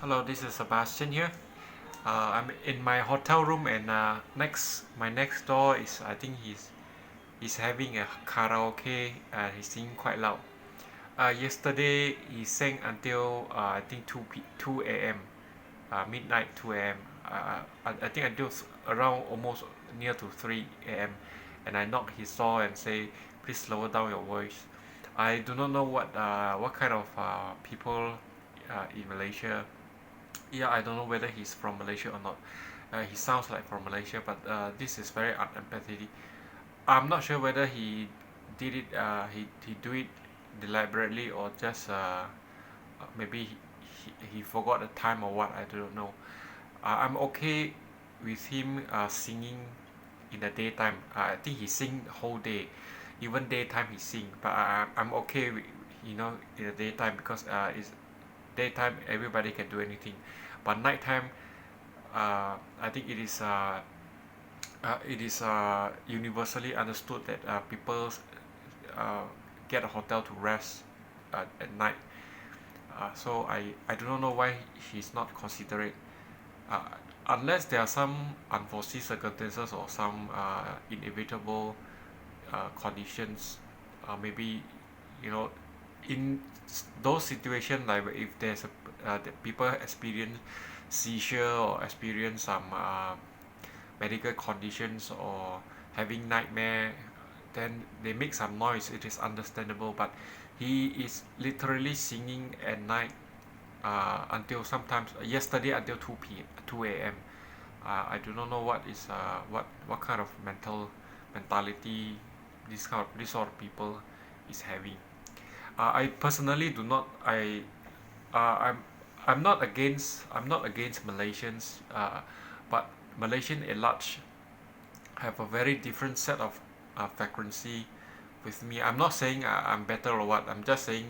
Hello, this is Sebastian here. I'm in my hotel room, and my next door is, I think he's having a karaoke. He's singing quite loud. Yesterday he sang until I think 2 a.m. Midnight 2 a.m. I think until around almost near to 3 a.m. And I knocked his door and say, please lower down your voice. I do not know what kind of people in Malaysia. Yeah, I don't know whether he's from Malaysia or not. He sounds like from Malaysia, but this is very unempathetic. I'm not sure whether he did it. He do it deliberately, or just maybe he forgot the time or what. I don't know. I'm okay with him singing in the daytime. I think he sing the whole day, even daytime he sing. But I'm okay with, in the daytime, because it's daytime everybody can do anything, but nighttime, I think it is universally understood that people uh, get a hotel to rest at night. So I do not know why he's not considerate, uh, unless there are some unforeseen circumstances or some inevitable conditions. Maybe, you know in those situations, like if there's the people experience seizure or experience some medical conditions or having nightmare, then they make some noise. It is understandable, but he is literally singing at night, until sometimes yesterday until 2 a.m. I do not know what kind of mentality this sort of people is having. I personally do not. Uh, I'm I'm not against Malaysians, but Malaysian at large have a very different set of frequency with me. I'm not saying I'm better or what. I'm just saying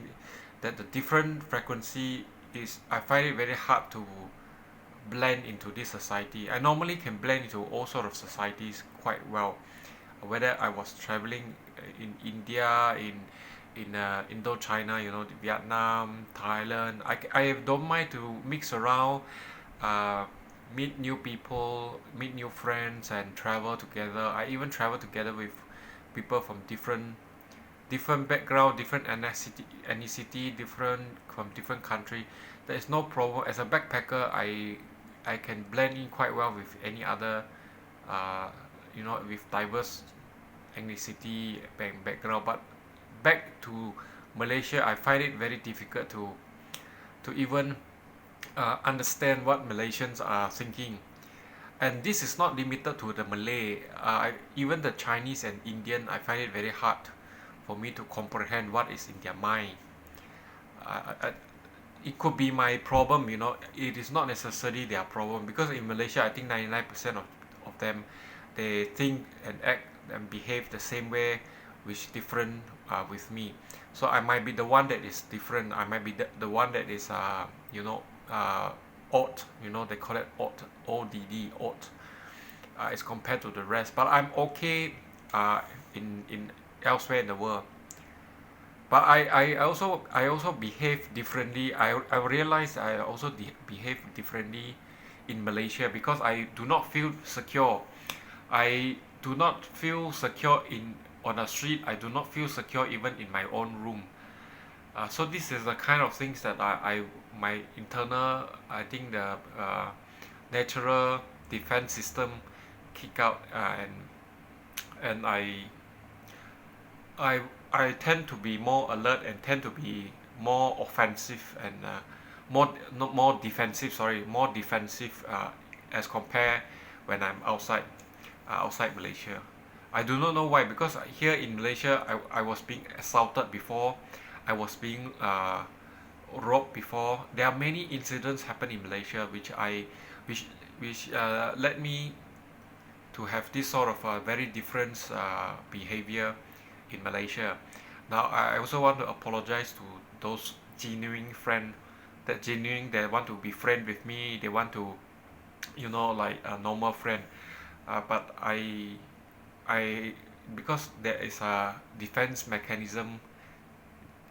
that the different frequency is, I find it very hard to blend into this society. I normally can blend into all sort of societies quite well. Whether I was traveling in India, in Indochina, Vietnam, Thailand, I don't mind to mix around, uh, meet new people, meet new friends, and travel together. I even travel together with people from different background, different ethnicity, different from different country. There is no problem. As a backpacker, I can blend in quite well with any other, uh, with diverse ethnicity background. But back to Malaysia, I find it very difficult to even understand what Malaysians are thinking. And this is not limited to the Malay. Even the Chinese and Indian, I find it very hard for me to comprehend what is in their mind. I, it could be my problem. It is not necessarily their problem, because in Malaysia, I think 99% of them, they think and act and behave the same way, which different with me. So I might be the one that is different. I might be the one that is odd. They call it odd, odd, as compared to the rest. But I'm okay in elsewhere in the world. But I also behave differently. I realize I also behave differently in Malaysia, because I do not feel secure. I do not feel secure in on a street. I do not feel secure even in my own room. So this is the kind of things that my internal, I think, the natural defense system kick out, and I I tend to be more alert and tend to be more offensive, and more defensive. Sorry, more defensive, as compare when I'm outside Malaysia. I do not know why, because here in Malaysia, I was being assaulted before. I was being robbed before. There are many incidents happen in Malaysia, which which led me to have this sort of very different behavior in Malaysia. Now, I also want to apologize to those genuine friend, that genuine, they want to be friend with me. They want to, like a normal friend. But I because there is a defense mechanism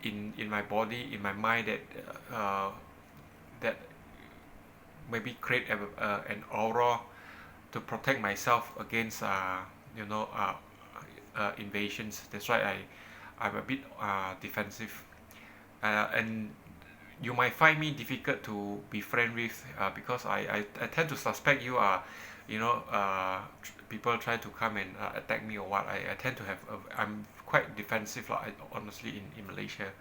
in my body, in my mind, that maybe create an aura to protect myself against you know invasions. That's why I'm a bit defensive, and you might find me difficult to be friend with because I tend to suspect you are you know people try to come and attack me or what. I tend to have I'm quite defensive like honestly in Malaysia,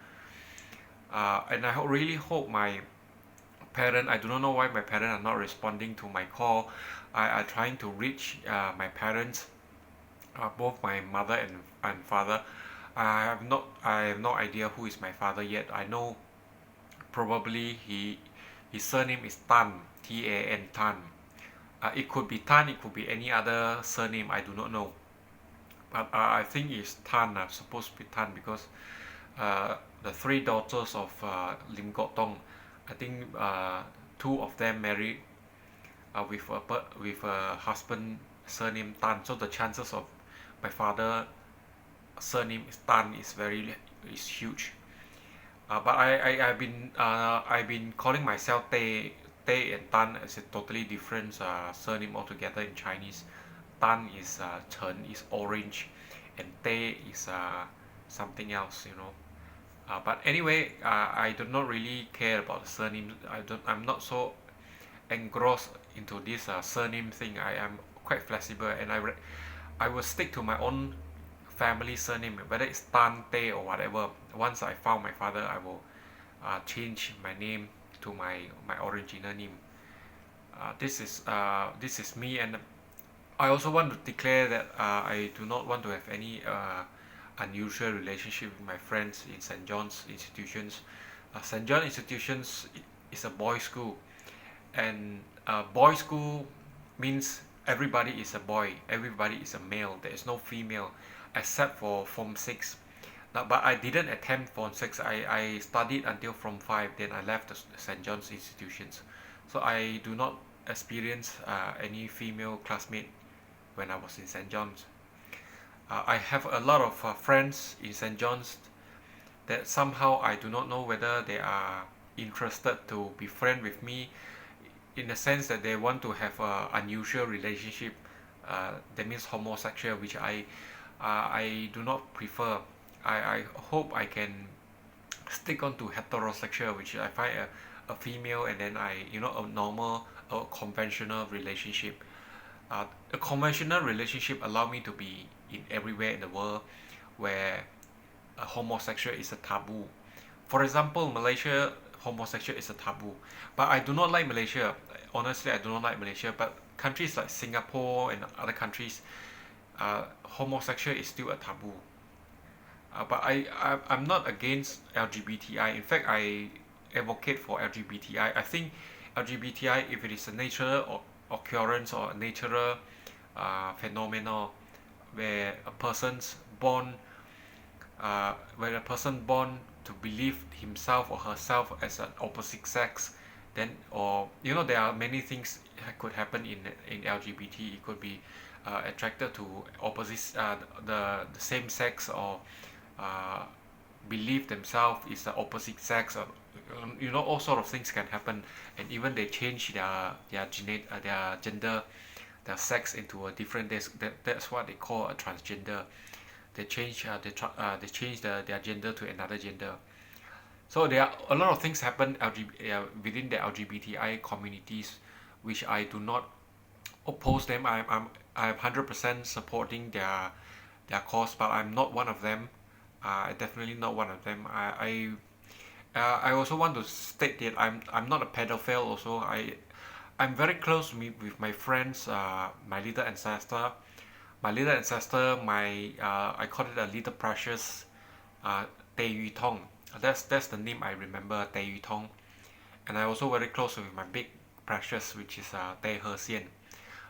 and I really hope my parent, I do not know why my parents are not responding to my call. I trying to reach my parents, both my mother and father. I have no idea who is my father yet. I know probably his surname is Tan, Tan, Tan. It could be Tan, it could be any other surname, I do not know. But I think it's Tan, supposed to be Tan because the three daughters of Lim Gok Tong, I think two of them married with a husband surname Tan. So the chances of my father surname is Tan is huge. But I've been calling myself Tay and Tan as a totally different surname altogether in Chinese. Tan is Chen is orange, and Tay is something else, you know. But anyway, I do not really care about the surname. I'm not so engrossed into this surname thing. I am quite flexible, and I will stick to my own family surname, whether it's Tan, Tay, or whatever. Once I found my father, I will change my name to my original name. This is me, and I also want to declare that I do not want to have any unusual relationship with my friends in St. John's institutions. St. John institutions is a boys' school, and boys' school means everybody is a boy, everybody is a male. There is no female, except for Form 6. Now, but I didn't attempt Form 6. I studied until Form 5. Then I left the St. John's institutions. So I do not experience any female classmate when I was in St. John's. I have a lot of friends in St. John's that somehow I do not know whether they are interested to be friend with me, in the sense that they want to have a unusual relationship. That means homosexual, which I do not prefer. I hope I can stick on to heterosexual, which I find a female and then a normal or conventional relationship. A conventional relationship allow me to be in everywhere in the world where a homosexual is a taboo. For example, Malaysia, homosexual is a taboo. But I do not like Malaysia. Honestly, I do not like Malaysia. But countries like Singapore and other countries, homosexual is still a taboo. I'm not against LGBTI. In fact, I advocate for LGBTI. I think LGBTI, if it is a natural occurrence or a natural phenomenon where a person's born, when a person born to believe himself or herself as an opposite sex, then or there are many things that could happen in LGBT. It could be attracted to opposite the same sex, or uh, believe themselves is the opposite sex, or all sort of things can happen, and even they change their gender, their sex into a different that's what they call a transgender. They change their gender to another gender. So there are a lot of things happen within the LGBTI communities, which I do not oppose them. I'm 100% supporting their cause, but I'm not one of them. Definitely not one of them. I also want to state that I'm not a pedophile. Also, I'm very close with my friends. My little ancestor, my I call it a little precious, Tay Yu Tong. That's the name I remember, Tay Yu Tong. And I also very close with my big precious, which is Tay He Xian.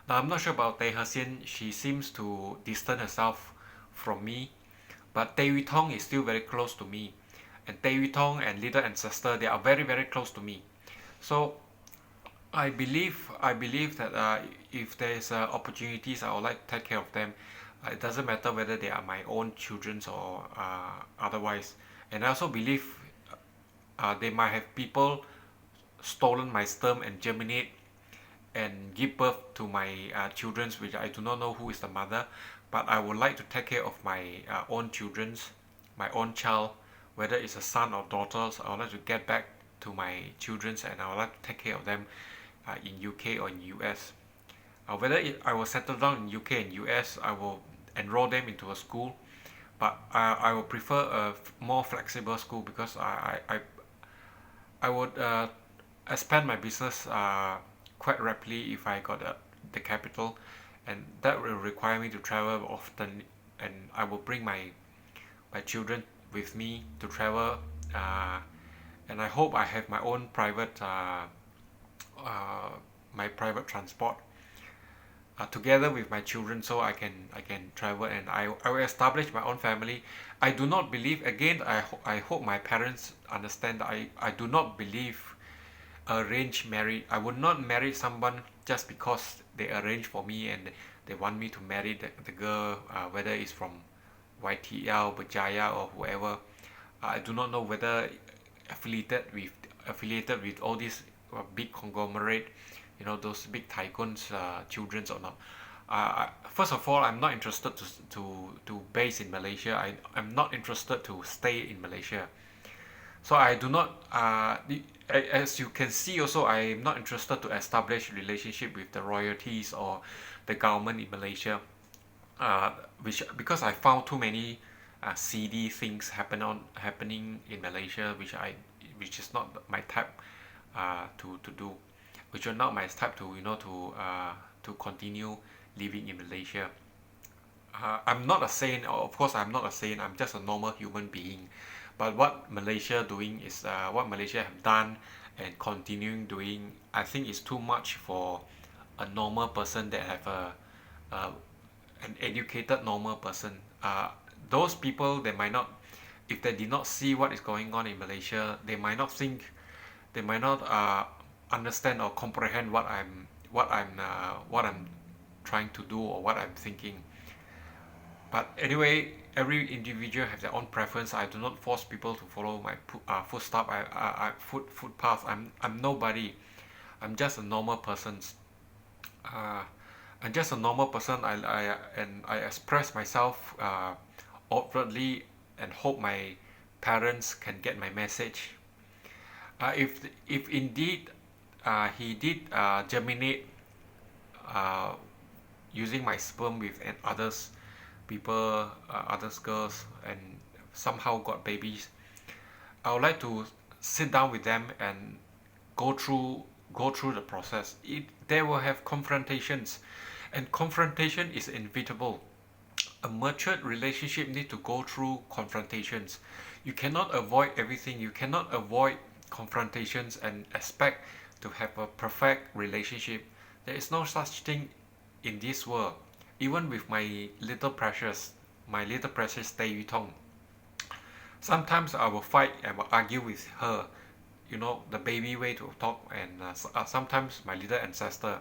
Now I'm not sure about Tay He Xian. She seems to distance herself from me, but Tay Yu Tong is still very close to me. And Tay Yu Tong and little ancestor, they are very very close to me. So I believe that if there is opportunities, I would like to take care of them. It doesn't matter whether they are my own children or otherwise. And I also believe they might have people stolen my sperm and germinate and give birth to my children, which I do not know who is the mother, but I would like to take care of my own children's, my own child, whether it's a son or daughters. I would like to get back to my children's, and I would like to take care of them in UK or in US. Whether I will settle down in UK and US, I will enroll them into a school, but I will prefer a more flexible school, because I would expand my business quite rapidly if I got the capital, and that will require me to travel often, and I will bring my children with me to travel, uh, and I hope I have my own private uh, my private transport together with my children, so I can travel, and I will establish my own family. I do not believe, again, I hope my parents understand that I do not believe arranged marriage. I would not marry someone just because they arrange for me and they want me to marry the girl, whether it's from YTL, Berjaya, or whoever. I do not know whether affiliated with all these big conglomerate, those big tycoons, children's or not. First of all, I'm not interested to base in Malaysia. I'm not interested to stay in Malaysia. So I do not, as you can see also, I am not interested to establish relationship with the royalties or the government in Malaysia, which, because I found too many seedy things happening in Malaysia, which is not my type to do, which are not my type to to continue living in Malaysia. I'm not a saint, of course I'm not a saint. I'm just a normal human being. But what Malaysia doing is what Malaysia have done and continuing doing. I think is too much for a normal person that have a an educated normal person. Those people, they might not, if they did not see what is going on in Malaysia, they might not think, they might not understand or comprehend what I'm trying to do or what I'm thinking. But anyway, every individual have their own preference. I do not force people to follow my footstep. Footpath. I'm nobody. I'm just a normal person. Uh, I'm just a normal person. I express myself outwardly and hope my parents can get my message. If indeed he did germinate uh, using my sperm with and others people, others girls, and somehow got babies, I would like to sit down with them and go through go through the process. They will have confrontations, and confrontation is inevitable. A matured relationship need to go through confrontations. You cannot avoid everything. You cannot avoid confrontations and expect to have a perfect relationship. There is no such thing in this world. Even with my little precious Tei Yu Tong, sometimes I will fight and will argue with her. The baby way to talk, and sometimes my little ancestor,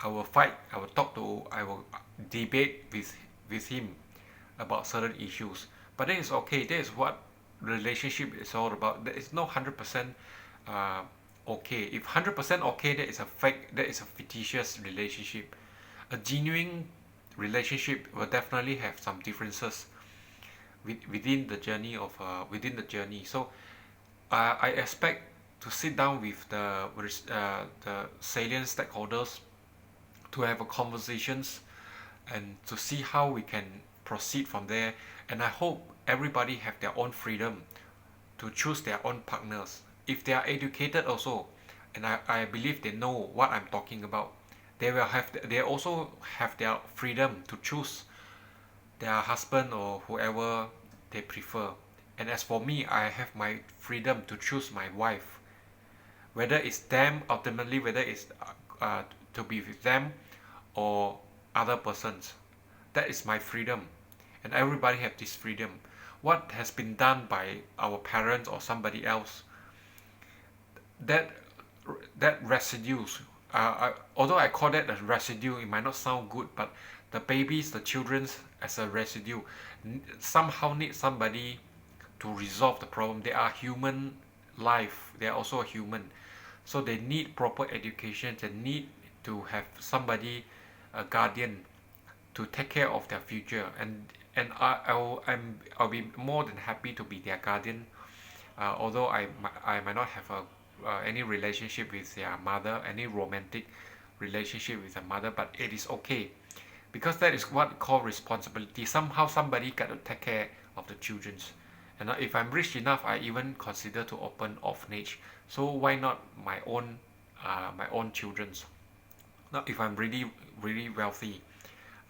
I will fight. I will debate with him about certain issues. But that is okay. That is what relationship is all about. There is no 100% okay. If 100% okay, that is a fake. That is a fictitious relationship. A genuine relationship will definitely have some differences within the journey. So I expect to sit down with the salient stakeholders to have a conversations and to see how we can proceed from there. And I hope everybody have their own freedom to choose their own partners if they are educated also, and I believe they know what I'm talking about. They also have their freedom to choose their husband or whoever they prefer. And as for me, I have my freedom to choose my wife, whether it's them ultimately, whether it's to be with them or other persons. That is my freedom, and everybody have this freedom. What has been done by our parents or somebody else, that residues. Although I call that a residue, it might not sound good, but the babies, the children's as a residue, somehow need somebody to resolve the problem. They are human life. They are also a human, so they need proper education. They need to have somebody, a guardian, to take care of their future, and I'll be more than happy to be their guardian, although I might not have any relationship with their mother, any romantic relationship with their mother, but it is okay, because that is what called responsibility. Somehow somebody got to take care of the childrens. And if I'm rich enough, I even consider to open orphanage. So why not my own childrens? Now, if I'm really wealthy,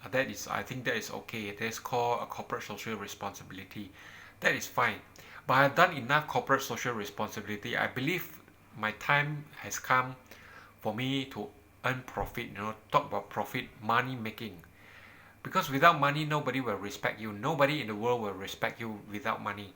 I think that is okay. That's called a corporate social responsibility. That is fine. But I've done enough corporate social responsibility. I believe my time has come for me to earn profit. Talk about profit, money making. Because without money, nobody will respect you. Nobody in the world will respect you without money.